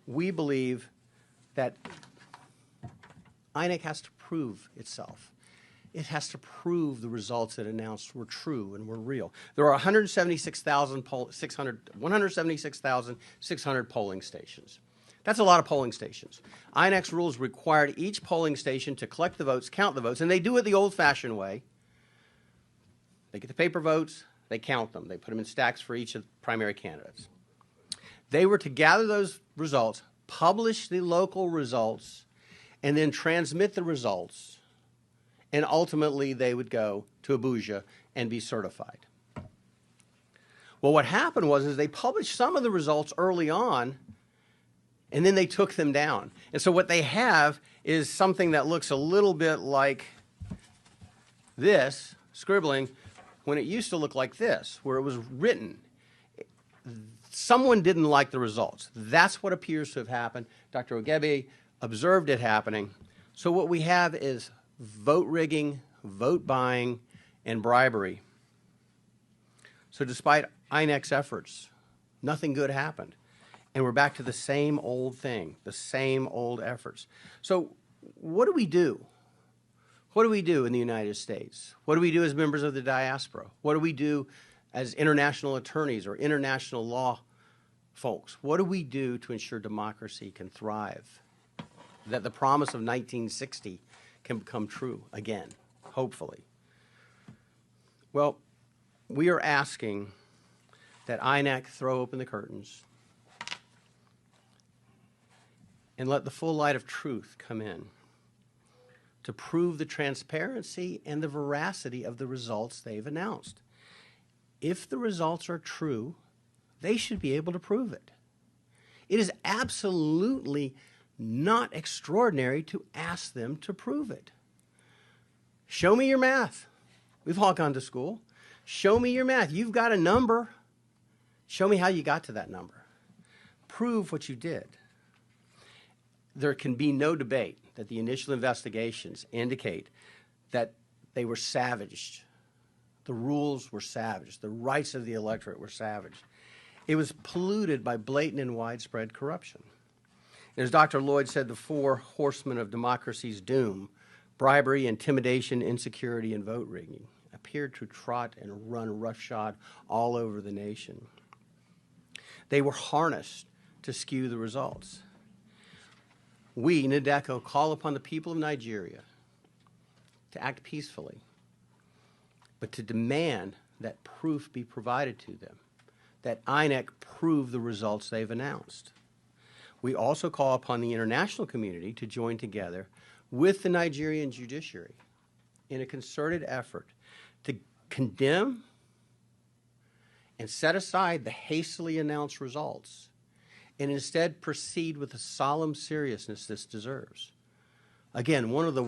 we believe that INEC has to prove itself. It has to prove the results it announced were true and were real. There are 176,600 polling stations. That's a lot of polling stations. INEC's rules required each polling station to collect the votes, count the votes, and they do it the old-fashioned way. They get the paper votes, they count them. They put them in stacks for each of the primary candidates. They were to gather those results, publish the local results, and then transmit the results, and ultimately they would go to Abuja and be certified. Well, what happened was they published some of the results early on, and then they took them down. And so what they have is something that looks a little bit like this, scribbling, when it used to look like this, where it was written. Someone didn't like the results. That's what appears to have happened. Dr. Ogebe observed it happening. So what we have is vote rigging, vote buying, and bribery. So despite INEC's efforts, nothing good happened. And we're back to the same old thing, the same old efforts. So what do we do? What do we do in the United States? What do we do as members of the diaspora? What do we do as international attorneys or international law folks? What do we do to ensure democracy can thrive? That the promise of 1960 can become true again, hopefully. Well, we are asking that INEC throw open the curtains and let the full light of truth come in to prove the transparency and the veracity of the results they've announced. If the results are true, they should be able to prove it. It is absolutely not extraordinary to ask them to prove it. Show me your math. We've all gone to school. Show me your math. You've got a number. Show me how you got to that number. Prove what you did. There can be no debate that the initial investigations indicate that they were savaged. The rules were savaged. The rights of the electorate were savaged. It was polluted by blatant and widespread corruption. And as Dr. Lloyd said, the four horsemen of democracy's doom, bribery, intimidation, insecurity, and vote rigging, appeared to trot and run roughshod all over the nation. They were harnessed to skew the results. We, NADECO, call upon the people of Nigeria to act peacefully, but to demand that proof be provided to them, that INEC prove the results they've announced. We also call upon the international community to join together with the Nigerian judiciary in a concerted effort to condemn and set aside the hastily announced results and instead proceed with the solemn seriousness this deserves. Again, one of the